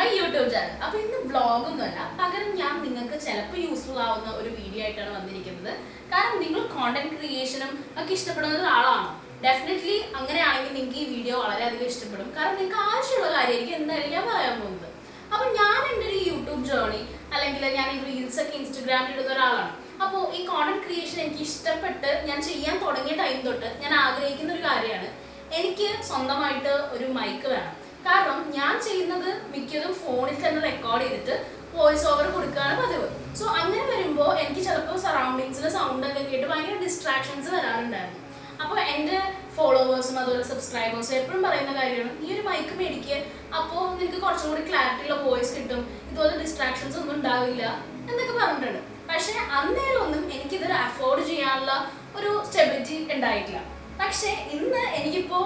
My YouTube channel. അപ്പൊ ഇന്ന് വ്ളോഗൊന്നുമല്ല, പകരം ഞാൻ നിങ്ങൾക്ക് ചിലപ്പോൾ യൂസ്ഫുൾ ആവുന്ന ഒരു വീഡിയോ ആയിട്ടാണ് വന്നിരിക്കുന്നത്. കാരണം നിങ്ങൾ കോണ്ടന്റ് ക്രിയേഷനും ഒക്കെ ഇഷ്ടപ്പെടുന്ന ഒരാളാണോ? ഡെഫിനറ്റ്ലി അങ്ങനെയാണെങ്കിൽ നിങ്ങൾക്ക് ഈ വീഡിയോ വളരെയധികം ഇഷ്ടപ്പെടും. കാരണം നിങ്ങൾക്ക് ആവശ്യമുള്ള കാര്യമായിരിക്കും എന്തായാലും ഞാൻ പറയാൻ പോകുന്നത്. അപ്പൊ ഞാൻ എൻ്റെ ഒരു യൂട്യൂബ് ജേർണി അല്ലെങ്കിൽ ഞാൻ ഈ റീൽസ് ഒക്കെ ഇൻസ്റ്റഗ്രാമിൽ ഇടുന്ന ഒരാളാണ്. അപ്പോൾ ഈ കോണ്ടന്റ് ക്രിയേഷൻ എനിക്ക് ഇഷ്ടപ്പെട്ട് ഞാൻ ചെയ്യാൻ തുടങ്ങിയ ടൈം തൊട്ട് ഞാൻ ആഗ്രഹിക്കുന്ന ഒരു കാര്യമാണ്, എനിക്ക് സ്വന്തമായിട്ട് ഒരു മൈക്ക് വേണം. കാരണം ഞാൻ ചെയ്യുന്നത് മിക്കതും ഫോണിൽ തന്നെ റെക്കോർഡ് ചെയ്തിട്ട് വോയിസ് ഓവർ കൊടുക്കുകയാണ് പതിവ്. സോ അങ്ങനെ വരുമ്പോൾ എനിക്ക് ചിലപ്പോൾ സറൗണ്ടിങ്സിൽ സൗണ്ട് ഒക്കെ കേട്ട് ഭയങ്കര ഡിസ്ട്രാക്ഷൻസ് വരാറുണ്ടായിരുന്നു. അപ്പോൾ എൻ്റെ ഫോളോവേഴ്സും അതുപോലെ സബ്സ്ക്രൈബേഴ്സും എപ്പോഴും പറയുന്ന കാര്യമാണ്, ഈ ഒരു മൈക്ക് മേടിക്കുക, അപ്പോൾ നിനക്ക് കുറച്ചും കൂടി ക്ലാരിറ്റി ഉള്ള വോയിസ് കിട്ടും, ഇതുപോലെ ഡിസ്ട്രാക്ഷൻസ് ഒന്നും ഉണ്ടാവില്ല എന്നൊക്കെ പറഞ്ഞിട്ടുണ്ട്. പക്ഷേ അന്നേരം ഒന്നും എനിക്കിതൊരു അഫോർഡ് ചെയ്യാനുള്ള ഒരു സ്റ്റെബിലിറ്റി ഉണ്ടായിട്ടില്ല. പക്ഷേ ഇന്ന് എനിക്കിപ്പോൾ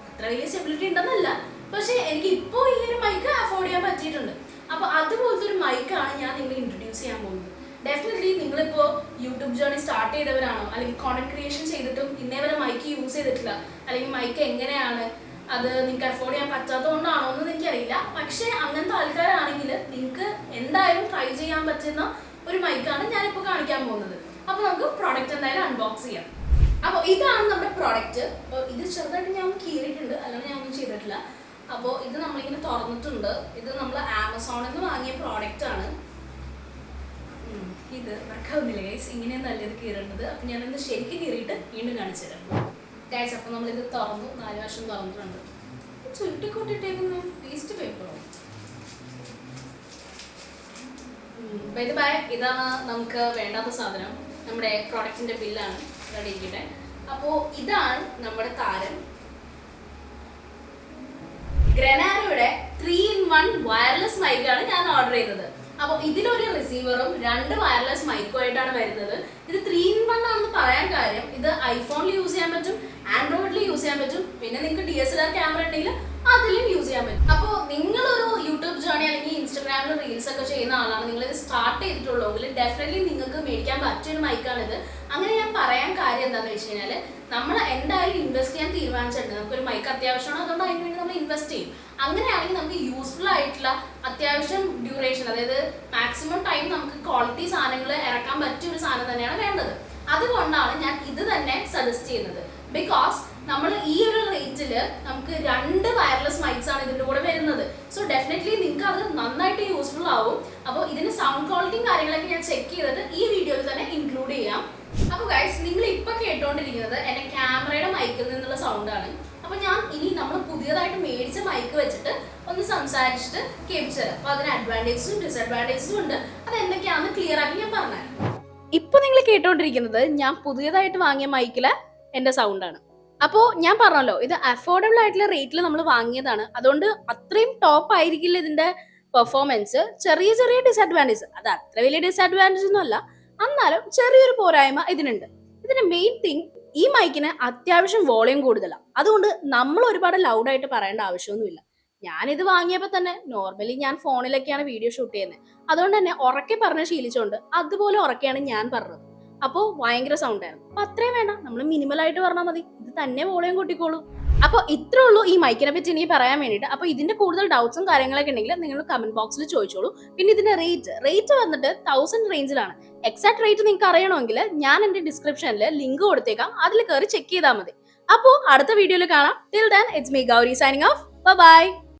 അത്ര വലിയ സ്റ്റെബിലിറ്റി ഉണ്ടെന്നല്ല, പക്ഷേ എനിക്ക് ഇപ്പോൾ ഈ ഒരു മൈക്ക് അഫോർഡ് ചെയ്യാൻ പറ്റിയിട്ടുണ്ട്. അപ്പോൾ അതുപോലത്തെ ഒരു മൈക്കാണ് ഞാൻ നിങ്ങളെ ഇൻട്രൊഡ്യൂസ് ചെയ്യാൻ പോകുന്നത്. ഡെഫിനറ്റ്ലി നിങ്ങളിപ്പോൾ യൂട്യൂബ് ജേർണി സ്റ്റാർട്ട് ചെയ്തവരാണോ, അല്ലെങ്കിൽ കോണ്ടന്റ് ക്രിയേഷൻ ചെയ്തിട്ടും ഇന്നേ വരെ മൈക്ക് യൂസ് ചെയ്തിട്ടില്ല, അല്ലെങ്കിൽ മൈക്ക് എങ്ങനെയാണ് അത് നിങ്ങൾക്ക് അഫോർഡ് ചെയ്യാൻ പറ്റാത്തതുകൊണ്ടാണോ എന്ന് എനിക്കറിയില്ല. പക്ഷേ അങ്ങനത്തെ ആൾക്കാരാണെങ്കിൽ നിങ്ങൾക്ക് എന്തായാലും ട്രൈ ചെയ്യാൻ പറ്റുന്ന ഒരു മൈക്കാണ് ഞാനിപ്പോൾ കാണിക്കാൻ പോകുന്നത്. അപ്പോൾ നമുക്ക് പ്രോഡക്റ്റ് എന്തായാലും അൺബോക്സ് ചെയ്യാം. അപ്പോൾ ഇതാണ് നമ്മുടെ പ്രോഡക്റ്റ്. അപ്പോൾ ഇത് ചെറുതായിട്ട് ഞാൻ കീറിയിട്ടുണ്ട്, അല്ലെങ്കിൽ ഞാൻ ഒന്നും ചെയ്തിട്ടില്ല. അപ്പോൾ ഇത് നമ്മളിങ്ങനെ തുറന്നിട്ടുണ്ട്. ഇത് നമ്മൾ ആമസോണിൽ നിന്ന് വാങ്ങിയ പ്രോഡക്റ്റ് ആണ്. ഇത് വർക്കാവുന്നില്ല ഗൈസ്, ഇങ്ങനെയൊന്നും അല്ല ഇത് കീറേണ്ടത്. അപ്പം ഞാനിത് ശരിക്കും കീറിയിട്ട് വീണ്ടും കാണിച്ചു തരാം ഗൈസ്. അപ്പം നമ്മളിത് തുറന്നു, 4 വശം തുറന്നിട്ടുണ്ട്. ചുരുട്ടിക്കൂട്ടിട്ടേക്കുന്നു വേസ്റ്റ് പേപ്പറോ. ഇതാണ് നമുക്ക് വേണ്ടാത്ത സാധനം. നമ്മുടെ പ്രോഡക്റ്റിന്റെ ബില്ലാണ് ഇവിടെ ഇരിക്കട്ടെ. അപ്പോൾ ഇതാണ് നമ്മുടെ താരം, ഗ്രനാരോയുടെ 3-in-1 വയർലെസ് മൈക്കാണ് ഞാൻ ഓർഡർ ചെയ്തത്. അപ്പോൾ ഇതിലൊരു റിസീവറും 2 വയർലെസ് മൈക്കുമായിട്ടാണ് വരുന്നത്. ഇത് 3-in-1 ആണെന്ന് പറയാൻ കാര്യം, ഇത് ഐഫോണിൽ യൂസ് ചെയ്യാൻ പറ്റും, ആൻഡ്രോയിഡിൽ യൂസ് ചെയ്യാൻ പറ്റും, പിന്നെ നിങ്ങൾക്ക് DSLR ക്യാമറ ഉണ്ടെങ്കിൽ അതിലും യൂസ് ചെയ്യാൻ പറ്റും. അപ്പോൾ നിങ്ങളൊരു യൂട്യൂബ് ജേർണി അല്ലെങ്കിൽ ഇൻസ്റ്റാഗ്രാമിൽ റീൽസ് ഒക്കെ ചെയ്യുന്ന ആളാണ്, നിങ്ങളിത് സ്റ്റാർട്ട് ചെയ്തിട്ടുള്ളെങ്കിൽ ഡെഫിനറ്റ്ലി നിങ്ങൾക്ക് മേടിക്കാൻ പറ്റിയൊരു മൈക്കാണിത്. അങ്ങനെ ഞാൻ പറയാൻ കാര്യം എന്താണെന്ന് വെച്ച് കഴിഞ്ഞാൽ, നമ്മൾ എന്തായാലും ഇൻവെസ്റ്റ് ചെയ്യാൻ തീരുമാനിച്ചിട്ടുണ്ട്, നമുക്കൊരു മൈക്ക് അത്യാവശ്യമാണ്, അതുകൊണ്ട് അതിന് വേണ്ടി നമ്മൾ ഇൻവെസ്റ്റ് ചെയ്യും. അങ്ങനെയാണെങ്കിൽ നമുക്ക് യൂസ്ഫുൾ ആയിട്ടുള്ള അത്യാവശ്യം ഡ്യൂറേഷൻ, അതായത് മാക്സിമം ടൈം നമുക്ക് ക്വാളിറ്റി സാധനങ്ങൾ ഇറക്കാൻ പറ്റിയ ഒരു സാധനം തന്നെയാണ് വേണ്ടത്. അതുകൊണ്ടാണ് ഞാൻ ഇത് തന്നെ സജസ്റ്റ് ചെയ്യുന്നത്. ബിക്കോസ് നമ്മൾ ഈ ഒരു റേറ്റിൽ നമുക്ക് 2 വയർലെസ് മൈക്സ് ആണ് ഇതിൻ്റെ കൂടെ വരുന്നത്. സോ ഡെഫിനറ്റ്ലി നിങ്ങൾക്ക് അത് നന്നായിട്ട് യൂസ്ഫുൾ ആവും. അപ്പോൾ ഇതിന് സൗണ്ട് ക്വാളിറ്റിയും കാര്യങ്ങളൊക്കെ ഞാൻ ചെക്ക് ചെയ്തിട്ട് ഈ വീഡിയോയിൽ തന്നെ ഇൻക്ലൂഡ് ചെയ്യാം. അപ്പോൾ ഗൈസ്, നിങ്ങൾ ഇപ്പോൾ കേട്ടുകൊണ്ടിരിക്കുന്നത് എൻ്റെ ക്യാമറയുടെ മൈക്കിൽ നിന്നുള്ള സൗണ്ടാണ്. അപ്പോൾ ഞാൻ ഇനി നമ്മൾ പുതിയതായിട്ട് മേടിച്ച മൈക്ക് വെച്ചിട്ട് ഒന്ന് സംസാരിച്ചിട്ട് കേൾപ്പിച്ചു തരാം. അപ്പോൾ അതിന് അഡ്വാൻറ്റേജസും ഡിസഡ്വാൻറ്റേജസും ഉണ്ട്. അത് എന്തൊക്കെയാണെന്ന് ക്ലിയർ ആക്കി ഞാൻ പറഞ്ഞുതരാം. ഇപ്പോൾ നിങ്ങൾ കേട്ടുകൊണ്ടിരിക്കുന്നത് ഞാൻ പുതിയതായിട്ട് വാങ്ങിയ മൈക്കിലെ എൻ്റെ സൗണ്ടാണ്. അപ്പോൾ ഞാൻ പറഞ്ഞല്ലോ, ഇത് അഫോർഡബിൾ ആയിട്ടുള്ള റേറ്റിൽ നമ്മൾ വാങ്ങിയതാണ്. അതുകൊണ്ട് അത്രയും ടോപ്പ് ആയിരിക്കില്ല ഇതിന്റെ പെർഫോമൻസ്. ചെറിയ ചെറിയ ഡിസഡ്വാൻറ്റേജ്, അത് അത്ര വലിയ ഡിസഡ്വാൻറ്റേജ് ഒന്നും അല്ല, എന്നാലും ചെറിയൊരു പോരായ്മ ഇതിനുണ്ട്. ഇതിന്റെ മെയിൻ തിങ്, ഈ മൈക്കിന് അത്യാവശ്യം വോളിയം കൂടുതലാണ്. അതുകൊണ്ട് നമ്മൾ ഒരുപാട് ലൗഡായിട്ട് പറയേണ്ട ആവശ്യമൊന്നുമില്ല. ഞാനിത് വാങ്ങിയപ്പോൾ തന്നെ നോർമലി ഞാൻ ഫോണിലൊക്കെയാണ് വീഡിയോ ഷൂട്ട് ചെയ്യുന്നത്, അതുകൊണ്ട് തന്നെ ഉറക്കെ പറഞ്ഞ് ശീലിച്ചുകൊണ്ട് അതുപോലെ ഉറക്കെയാണ് ഞാൻ പറഞ്ഞത്. അപ്പോൾ ഭയങ്കര സൗണ്ട് ആയിരുന്നു. അപ്പൊ അത്രയും വേണ്ട, നമ്മൾ മിനിമൽ ആയിട്ട് പറഞ്ഞാൽ മതി, ഇത് തന്നെ വോളിയം കൂട്ടിക്കോളൂ. അപ്പോൾ ഇത്രേ ഉള്ളൂ ഈ മൈക്കിനെ പറ്റി എനിക്ക് പറയാൻ വേണ്ടിയിട്ട്. അപ്പോൾ ഇതിന്റെ കൂടുതൽ ഡൗട്ട്സും കാര്യങ്ങളൊക്കെ ഉണ്ടെങ്കിൽ നിങ്ങൾ കമന്റ് ബോക്സിൽ ചോദിച്ചോളൂ. പിന്നെ ഇതിന്റെ റേറ്റ് വന്നിട്ട് 1000 റേഞ്ചിലാണ്. എക്സാക്ട് റേറ്റ് നിങ്ങൾക്ക് അറിയണമെങ്കിൽ ഞാൻ എന്റെ ഡിസ്ക്രിപ്ഷനിൽ ലിങ്ക് കൊടുത്തേക്കാം, അതിൽ കയറി ചെക്ക് ചെയ്താൽ മതി. അപ്പോൾ അടുത്ത വീഡിയോയിൽ കാണാം. Till then it's me Gauri signing off. By.